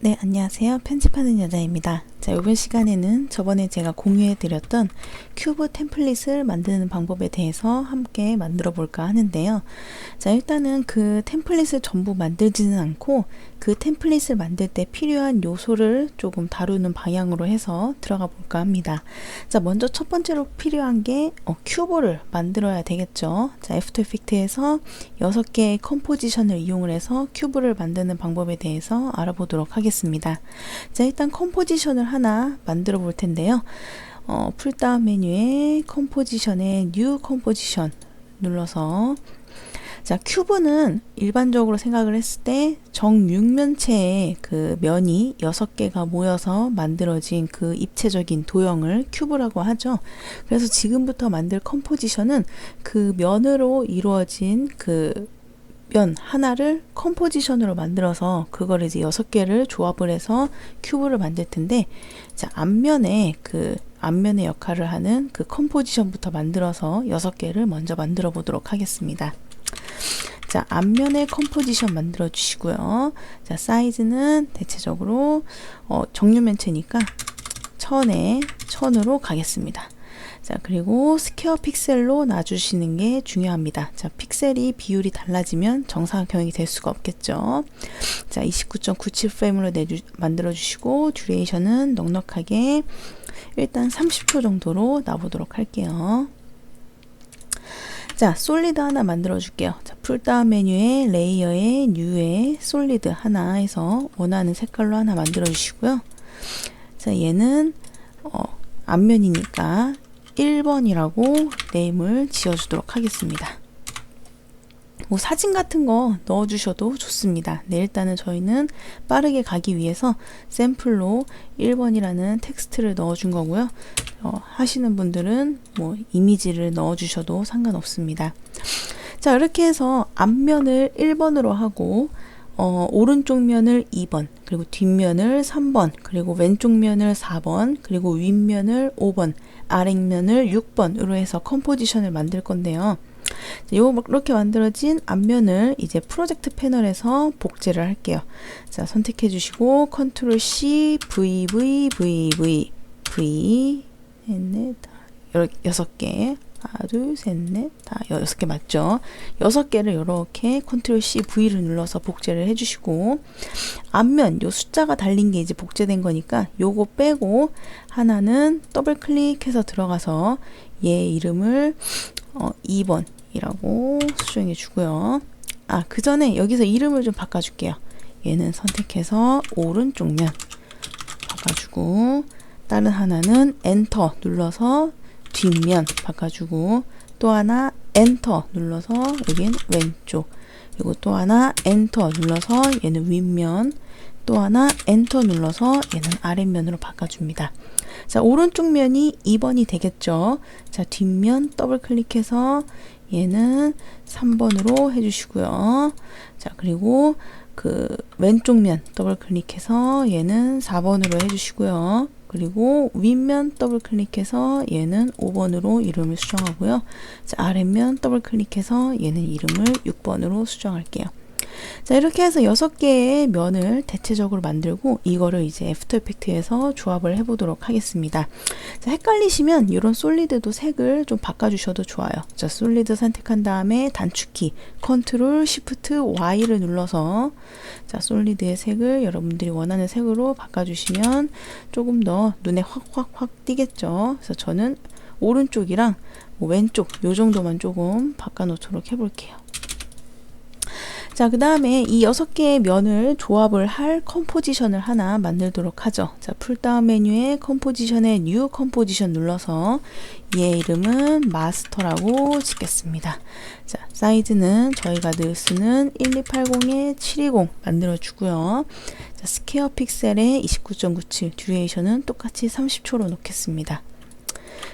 네, 안녕하세요. 편집하는 여자입니다. 자, 이번 시간에는 저번에 제가 공유해드렸던 큐브 템플릿을 만드는 방법에 대해서 함께 만들어 볼까 하는데요. 자, 일단은 그 템플릿을 전부 만들지는 않고 그 템플릿을 만들 때 필요한 요소를 조금 다루는 방향으로 해서 들어가 볼까 합니다. 자, 먼저 첫 번째로 필요한 게 큐브를 만들어야 되겠죠. 자, 애프터 이펙트에서 6개의 컴포지션을 이용을 해서 큐브를 만드는 방법에 대해서 알아보도록 하겠습니다. 자, 일단 컴포지션을 하나 만들어 볼 텐데요. 풀다운 메뉴에 컴포지션에 뉴 컴포지션 눌러서, 자, 큐브는 일반적으로 생각을 했을 때 정육면체의 그 면이 6개가 모여서 만들어진 그 입체적인 도형을 큐브라고 하죠. 그래서 지금부터 만들 컴포지션은 그 면으로 이루어진 그 면 하나를 컴포지션으로 만들어서 그걸 이제 6개를 조합을 해서 큐브를 만들 텐데, 자, 앞면의 역할을 하는 그 컴포지션부터 만들어서 6개를 먼저 만들어 보도록 하겠습니다. 자, 앞면의 컴포지션 만들어 주시고요. 자, 사이즈는 대체적으로 정육면체니까 1000에 1000으로 가겠습니다. 자, 그리고 스퀘어 픽셀로 놔주시는 게 중요합니다. 자, 픽셀이 비율이 달라지면 정사각형이 될 수가 없겠죠. 자, 29.97 프레임으로 만들어 주시고, 듀레이션은 넉넉하게 일단 30초 정도로 놔보도록 할게요. 자, 솔리드 하나 만들어 줄게요. 자, 풀다운 메뉴에 레이어에 뉴에 솔리드 하나 해서 원하는 색깔로 하나 만들어 주시고요. 자, 얘는 앞면이니까 1번이라고 네임을 지어주도록 하겠습니다. 뭐 사진 같은 거 넣어주셔도 좋습니다. 네, 일단은 저희는 빠르게 가기 위해서 샘플로 1번이라는 텍스트를 넣어준 거고요. 하시는 분들은 뭐 이미지를 넣어주셔도 상관없습니다. 자, 이렇게 해서 앞면을 1번으로 하고 오른쪽 면을 2번, 그리고 뒷면을 3번, 그리고 왼쪽 면을 4번, 그리고 윗면을 5번, 아랫면을 6번으로 해서 컴포지션을 만들 건데요. 이렇게 만들어진 앞면을 이제 프로젝트 패널에서 복제를 할게요. 자, 선택해 주시고 컨트롤 C, V, 넷, 6개. 하나, 둘, 셋, 넷, 다 6개 맞죠? 6개를 이렇게 컨트롤 C, V를 눌러서 복제를 해주시고, 앞면 요 숫자가 달린 게 이제 복제된 거니까 요거 빼고 하나는 더블 클릭해서 들어가서 얘 이름을 2번이라고 수정해 주고요. 아, 그 전에 여기서 이름을 좀 바꿔줄게요. 얘는 선택해서 오른쪽 면 바꿔주고, 다른 하나는 엔터 눌러서 뒷면 바꿔주고, 또 하나 엔터 눌러서 여기는 왼쪽, 그리고 또 하나 엔터 눌러서 얘는 윗면, 또 하나 엔터 눌러서 얘는 아랫면으로 바꿔줍니다. 자, 오른쪽 면이 2번이 되겠죠. 자, 뒷면 더블 클릭해서 얘는 3번으로 해주시고요. 자, 그리고 그 왼쪽 면 더블 클릭해서 얘는 4번으로 해주시고요. 그리고 윗면 더블 클릭해서 얘는 5번으로 이름을 수정하고요. 자, 아랫면 더블 클릭해서 얘는 이름을 6번으로 수정할게요. 자, 이렇게 해서 6개의 면을 대체적으로 만들고 이거를 이제 애프터 이펙트에서 조합을 해보도록 하겠습니다. 자, 헷갈리시면 이런 솔리드도 색을 좀 바꿔주셔도 좋아요. 자, 솔리드 선택한 다음에 단축키 컨트롤 시프트 Y를 눌러서, 자, 솔리드의 색을 여러분들이 원하는 색으로 바꿔주시면 조금 더 눈에 확 띄겠죠. 그래서 저는 오른쪽이랑 왼쪽 요 정도만 조금 바꿔놓도록 해볼게요. 자, 그 다음에 이 6개의 면을 조합을 할 컴포지션을 하나 만들도록 하죠. 자, 풀다운 메뉴에 컴포지션에 뉴 컴포지션 눌러서 얘 이름은 마스터라고 짓겠습니다. 자, 사이즈는 저희가 늘 쓰는 1280에 720 만들어 주고요. 자, 스퀘어 픽셀에 29.97, 듀레이션은 똑같이 30초로 놓겠습니다.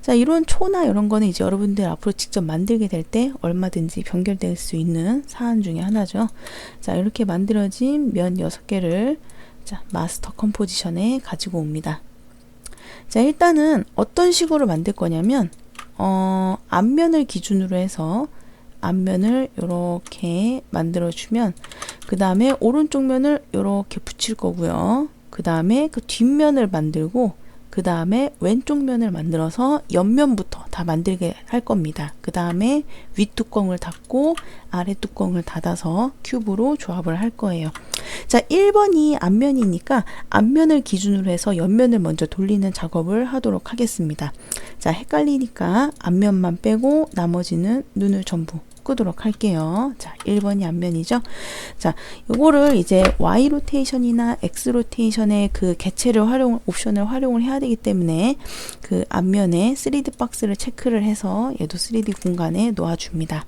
자, 이런 초나 이런 거는 이제 여러분들 앞으로 직접 만들게 될 때 얼마든지 변경될 수 있는 사안 중에 하나죠. 자, 이렇게 만들어진 면 6개를 자, 마스터 컴포지션에 가지고 옵니다. 자, 일단은 어떤 식으로 만들 거냐면 앞면을 기준으로 해서 앞면을 이렇게 만들어 주면 그 다음에 오른쪽 면을 이렇게 붙일 거고요. 그 다음에 그 뒷면을 만들고 그 다음에 왼쪽 면을 만들어서 옆면부터 다 만들게 할 겁니다. 그 다음에 윗뚜껑을 닫고 아래 뚜껑을 닫아서 큐브로 조합을 할 거예요. 자, 1번이 앞면이니까 앞면을 기준으로 해서 옆면을 먼저 돌리는 작업을 하도록 하겠습니다. 자, 헷갈리니까 앞면만 빼고 나머지는 눈을 전부 끄도록 할게요. 자, 1번이 앞면이죠. 자, 요거를 이제 Y 로테이션이나 X 로테이션의 그 개체를 옵션을 활용을 해야 되기 때문에 그 앞면에 3D 박스를 체크를 해서 얘도 3D 공간에 놓아줍니다.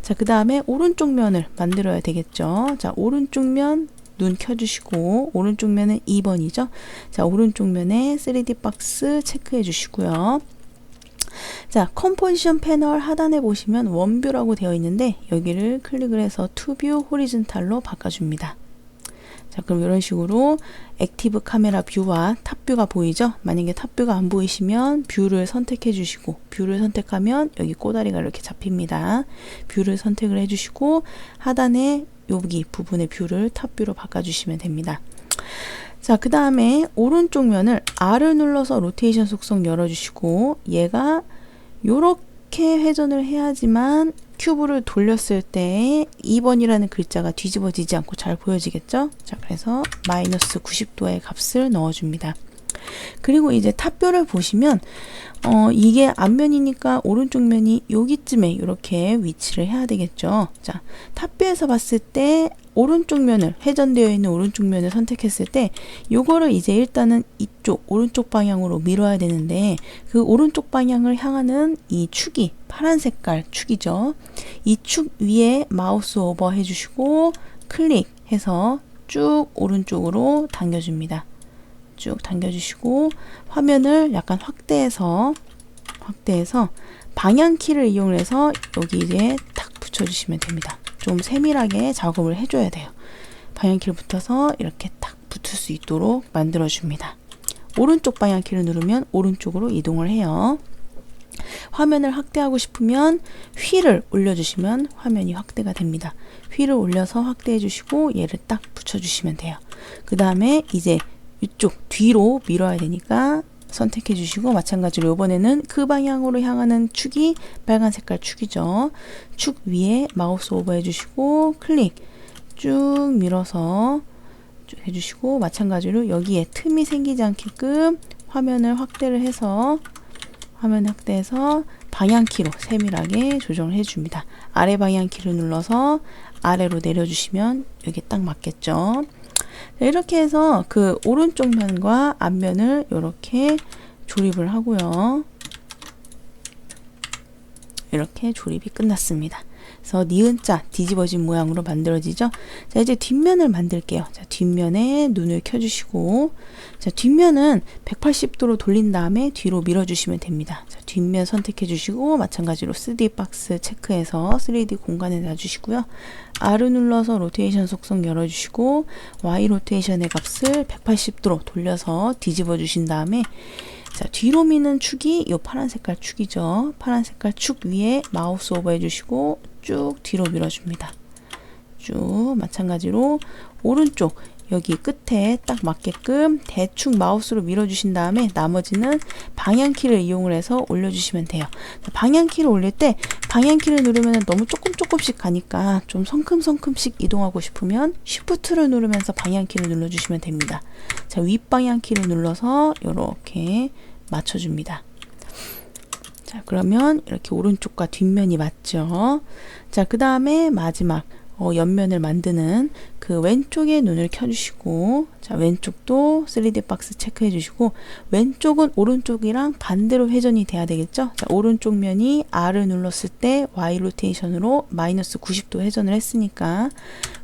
자, 그 다음에 오른쪽 면을 만들어야 되겠죠. 자, 오른쪽 면 눈 켜주시고 오른쪽 면은 2번이죠. 자, 오른쪽 면에 3D 박스 체크해 주시고요. 자, 컴포지션 패널 하단에 보시면 원뷰라고 되어 있는데 여기를 클릭을 해서 투뷰 호리즌탈로 바꿔줍니다. 자, 그럼 이런 식으로 액티브 카메라 뷰와 탑뷰가 보이죠? 만약에 탑뷰가 안 보이시면 뷰를 선택해 주시고 뷰를 선택하면 여기 꼬다리가 이렇게 잡힙니다. 뷰를 선택을 해 주시고 하단에 여기 부분의 뷰를 탑뷰로 바꿔주시면 됩니다. 자, 그 다음에 오른쪽 면을 R을 눌러서 로테이션 속성 열어주시고 얘가 요렇게 회전을 해야지만 큐브를 돌렸을 때 2번이라는 글자가 뒤집어지지 않고 잘 보여지겠죠? 자, 그래서 마이너스 90도의 값을 넣어줍니다. 그리고 이제 탑뷰를 보시면 이게 앞면이니까 오른쪽 면이 여기쯤에 이렇게 위치를 해야 되겠죠. 자, 탑뷰에서 봤을 때 오른쪽 면을 회전되어 있는 오른쪽 면을 선택했을 때 요거를 이제 일단은 이쪽 오른쪽 방향으로 밀어야 되는데 그 오른쪽 방향을 향하는 이 축이 파란 색깔 축이죠. 이 축 위에 마우스 오버 해주시고 클릭해서 쭉 오른쪽으로 당겨줍니다. 쭉 당겨주시고 화면을 약간 확대해서 방향키를 이용해서 여기 이제 탁 붙여주시면 됩니다. 좀 세밀하게 작업을 해줘야 돼요. 방향키를 붙여서 이렇게 탁 붙을 수 있도록 만들어줍니다. 오른쪽 방향키를 누르면 오른쪽으로 이동을 해요. 화면을 확대하고 싶으면 휠을 올려주시면 화면이 확대가 됩니다. 휠을 올려서 확대해 주시고 얘를 딱 붙여주시면 돼요. 그 다음에 이제 이쪽 뒤로 밀어야 되니까 선택해 주시고 마찬가지로 이번에는 그 방향으로 향하는 축이 빨간 색깔 축이죠. 축 위에 마우스 오버 해주시고 클릭 쭉 밀어서 쭉 해주시고 마찬가지로 여기에 틈이 생기지 않게끔 화면을 확대해서 방향키로 세밀하게 조정을 해줍니다. 아래 방향키를 눌러서 아래로 내려주시면 여기 딱 맞겠죠. 이렇게 해서 그 오른쪽 면과 앞면을 이렇게 조립을 하고요. 이렇게 조립이 끝났습니다. 그래서 니은자 뒤집어진 모양으로 만들어지죠. 자, 이제 뒷면을 만들게요. 자, 뒷면에 눈을 켜주시고 자, 뒷면은 180도로 돌린 다음에 뒤로 밀어주시면 됩니다. 자, 뒷면 선택해 주시고 마찬가지로 3D 박스 체크해서 3D 공간에 놔주시고요. R을 눌러서 로테이션 속성 열어주시고 Y 로테이션의 값을 180도로 돌려서 뒤집어 주신 다음에 자, 뒤로 미는 축이 이 파란 색깔 축이죠. 파란 색깔 축 위에 마우스 오버 해주시고 쭉 뒤로 밀어줍니다. 쭉 마찬가지로 오른쪽 여기 끝에 딱 맞게끔 대충 마우스로 밀어주신 다음에 나머지는 방향키를 이용을 해서 올려주시면 돼요. 방향키를 올릴 때 방향키를 누르면 너무 조금씩 가니까 좀 성큼성큼씩 이동하고 싶으면 Shift를 누르면서 방향키를 눌러주시면 됩니다. 자, 윗방향키를 눌러서 이렇게 맞춰줍니다. 자, 그러면 이렇게 오른쪽과 뒷면이 맞죠. 자, 그 다음에 마지막 옆면을 만드는 그 왼쪽에 눈을 켜주시고 자, 왼쪽도 3D 박스 체크해 주시고 왼쪽은 오른쪽이랑 반대로 회전이 돼야 되겠죠. 자, 오른쪽 면이 R을 눌렀을 때 Y 로테이션으로 마이너스 90도 회전을 했으니까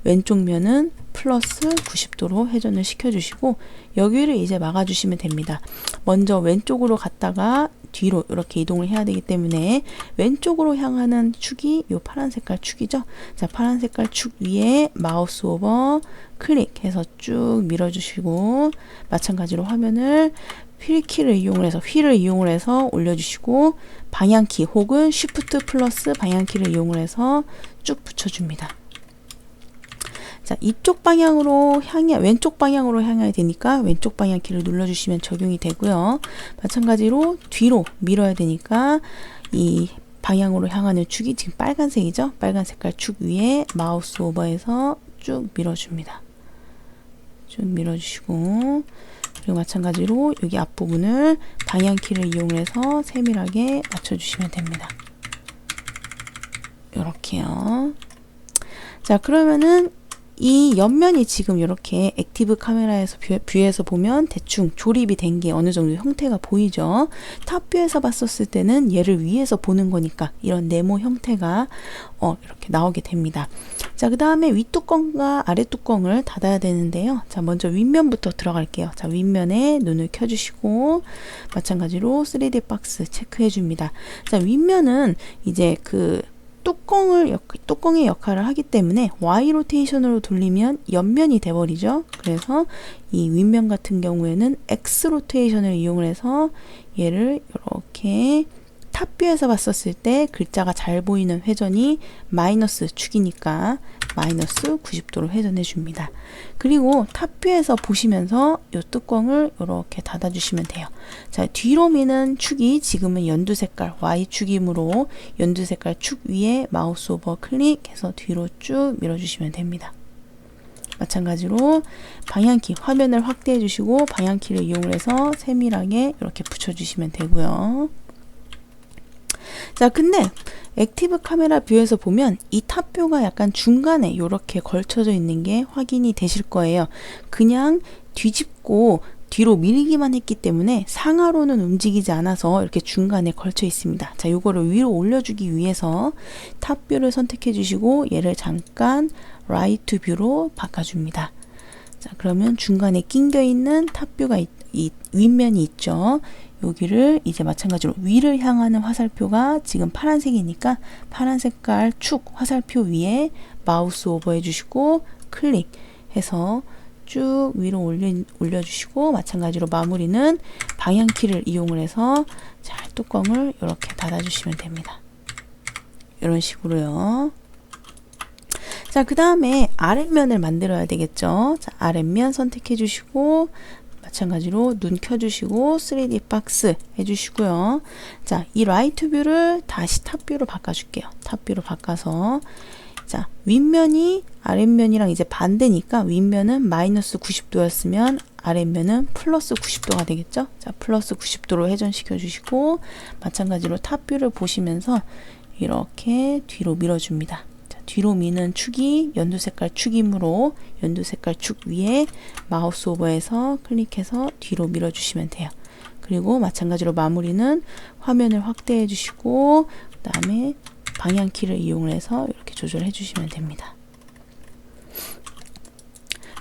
왼쪽 면은 플러스 90도로 회전을 시켜주시고 여기를 이제 막아주시면 됩니다. 먼저 왼쪽으로 갔다가 뒤로 이렇게 이동을 해야 되기 때문에 왼쪽으로 향하는 축이 이 파란 색깔 축이죠. 자, 파란 색깔 축 위에 마우스 오버 클릭해서 쭉 밀어주시고 마찬가지로 화면을 휠키를 이용을 해서 올려주시고 방향키 혹은 Shift 플러스 방향키를 이용을 해서 쭉 붙여줍니다. 자, 자, 이쪽 방향으로 왼쪽 방향으로 향해야 되니까 왼쪽 방향 키를 눌러주시면 적용이 되고요. 마찬가지로 뒤로 밀어야 되니까 이 방향으로 향하는 축이 지금 빨간색이죠. 빨간 색깔 축 위에 마우스 오버해서 쭉 밀어줍니다. 쭉 밀어주시고, 그리고 마찬가지로 여기 앞부분을 방향키를 이용해서 세밀하게 맞춰주시면 됩니다. 이렇게요. 자, 그러면은 이 옆면이 지금 이렇게 액티브 카메라에서 뷰에서 보면 대충 조립이 된 게 어느 정도 형태가 보이죠. 탑뷰에서 봤었을 때는 얘를 위에서 보는 거니까 이런 네모 형태가 이렇게 나오게 됩니다. 자, 그 다음에 윗뚜껑과 아랫뚜껑을 닫아야 되는데요. 자, 먼저 윗면부터 들어갈게요. 자, 윗면에 눈을 켜주시고 마찬가지로 3D 박스 체크해 줍니다. 자, 윗면은 이제 그 뚜껑의 역할을 하기 때문에 Y 로테이션으로 돌리면 옆면이 돼버리죠. 그래서 이 윗면 같은 경우에는 X 로테이션을 이용을 해서 얘를 이렇게 탑뷰에서 봤었을 때 글자가 잘 보이는 회전이 마이너스 축이니까 마이너스 90도로 회전해 줍니다. 그리고 탑뷰에서 보시면서 이 뚜껑을 이렇게 닫아 주시면 돼요. 자, 뒤로 미는 축이 지금은 연두 색깔 Y축이므로 연두 색깔 축 위에 마우스 오버 클릭해서 뒤로 쭉 밀어 주시면 됩니다. 마찬가지로 방향키 화면을 확대해 주시고 방향키를 이용해서 세밀하게 이렇게 붙여 주시면 되고요. 자, 근데 액티브 카메라 뷰에서 보면 이 탑뷰가 약간 중간에 이렇게 걸쳐져 있는 게 확인이 되실 거예요. 그냥 뒤집고 뒤로 밀기만 했기 때문에 상하로는 움직이지 않아서 이렇게 중간에 걸쳐 있습니다. 자, 요거를 위로 올려주기 위해서 탑뷰를 선택해 주시고 얘를 잠깐 라이트 뷰로 바꿔줍니다. 자, 그러면 중간에 낑겨 있는 탑뷰가 이 윗면이 있죠. 여기를 이제 마찬가지로 위를 향하는 화살표가 지금 파란색이니까 파란 색깔 축 화살표 위에 마우스 오버 해주시고 클릭해서 쭉 위로 올려주시고 마찬가지로 마무리는 방향키를 이용을 해서 잘 뚜껑을 이렇게 닫아주시면 됩니다. 이런 식으로요. 자, 그 다음에 아랫면을 만들어야 되겠죠. 자, 아랫면 선택해 주시고 마찬가지로 눈 켜주시고 3D 박스 해주시고요. 자, 이 라이트 뷰를 다시 탑 뷰로 바꿔줄게요. 탑 뷰로 바꿔서 자, 윗면이 아랫면이랑 이제 반대니까 윗면은 마이너스 90도였으면 아랫면은 플러스 90도가 되겠죠. 자, 플러스 90도로 회전시켜 주시고 마찬가지로 탑 뷰를 보시면서 이렇게 뒤로 밀어줍니다. 뒤로 미는 축이 연두색깔 축이므로 연두색깔 축 위에 마우스 오버해서 클릭해서 뒤로 밀어주시면 돼요. 그리고 마찬가지로 마무리는 화면을 확대해 주시고 그 다음에 방향키를 이용해서 이렇게 조절해 주시면 됩니다.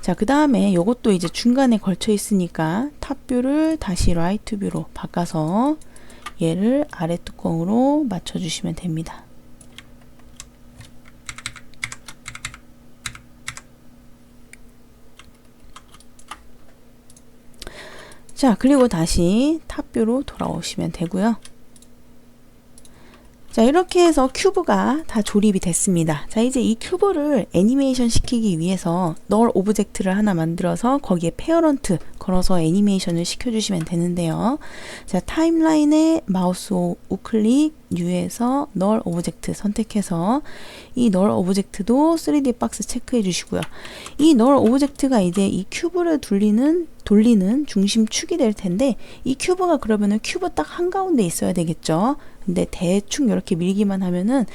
자, 그 다음에 이것도 이제 중간에 걸쳐 있으니까 탑뷰를 다시 라이트 뷰로 바꿔서 얘를 아래 뚜껑으로 맞춰 주시면 됩니다. 자, 그리고 다시 탑뷰로 돌아오시면 되고요. 자, 이렇게 해서 큐브가 다 조립이 됐습니다. 자, 이제 이 큐브를 애니메이션 시키기 위해서 널 오브젝트를 하나 만들어서 거기에 페어런트 걸어서 애니메이션을 시켜주시면 되는데요. 자, 타임라인에 마우스 우클릭 뉴에서 널 오브젝트 선택해서 이 널 오브젝트도 3D 박스 체크해 주시고요. 이 널 오브젝트가 이제 이 큐브를 돌리는 중심축이 될 텐데 이 큐브가 그러면은 큐브 딱 한가운데 있어야 되겠죠. 근데 대충 이렇게 밀기만 하면은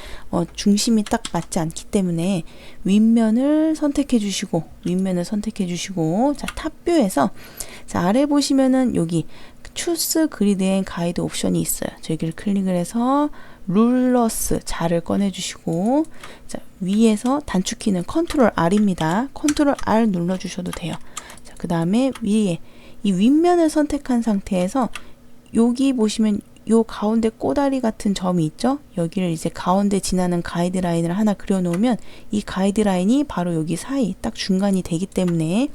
중심이 딱 맞지 않기 때문에 윗면을 선택해 주시고 자, 탑뷰에서 자, 아래 보시면은 여기 Choose Grid and Guide 옵션이 있어요. 여기를 클릭을 해서 룰러스 자를 꺼내 주시고 자, 위에서 단축키는 컨트롤 R입니다. 컨트롤 R 눌러 주셔도 돼요. 자, 그 다음에 위에 이 윗면을 선택한 상태에서 여기 보시면 요 가운데 꼬다리 같은 점이 있죠? 여기를 이제 가운데 지나는 가이드라인을 하나 그려놓으면 이 가이드라인이 바로 여기 사이 딱 중간이 되기 때문에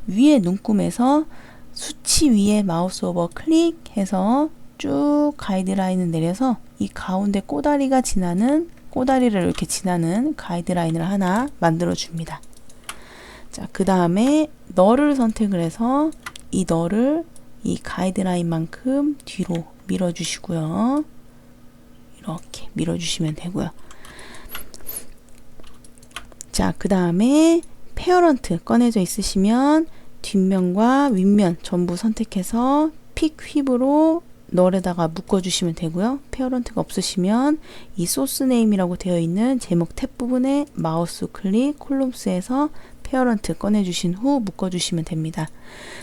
위에 눈금에서 수치 위에 마우스 오버 클릭해서 쭉 가이드라인을 내려서 이 가운데 꼬다리를 이렇게 지나는 가이드라인을 하나 만들어 줍니다. 자, 그 다음에 널을 선택을 해서 이 널을 이 가이드라인만큼 뒤로 밀어주시고요. 이렇게 밀어주시면 되고요. 자, 그 다음에 페어런트 꺼내져 있으시면 뒷면과 윗면 전부 선택해서 픽 휩으로 널에다가 묶어주시면 되고요. 페어런트가 없으시면 이 소스 네임이라고 되어 있는 제목 탭 부분에 마우스 클릭 콜럼스에서 페어런트 꺼내주신 후 묶어주시면 됩니다.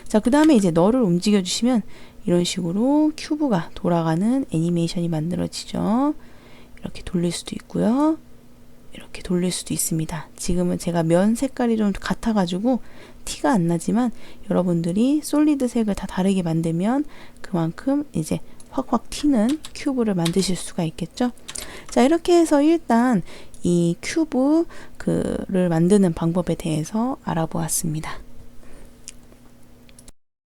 자, 그 다음에 이제 널을 움직여주시면 이런 식으로 큐브가 돌아가는 애니메이션이 만들어지죠. 이렇게 돌릴 수도 있고요. 이렇게 돌릴 수도 있습니다. 지금은 제가 면 색깔이 좀 같아가지고 티가 안 나지만 여러분들이 솔리드 색을 다 다르게 만들면 그만큼 이제 확확 튀는 큐브를 만드실 수가 있겠죠. 자, 이렇게 해서 일단 이 큐브를 만드는 방법에 대해서 알아보았습니다.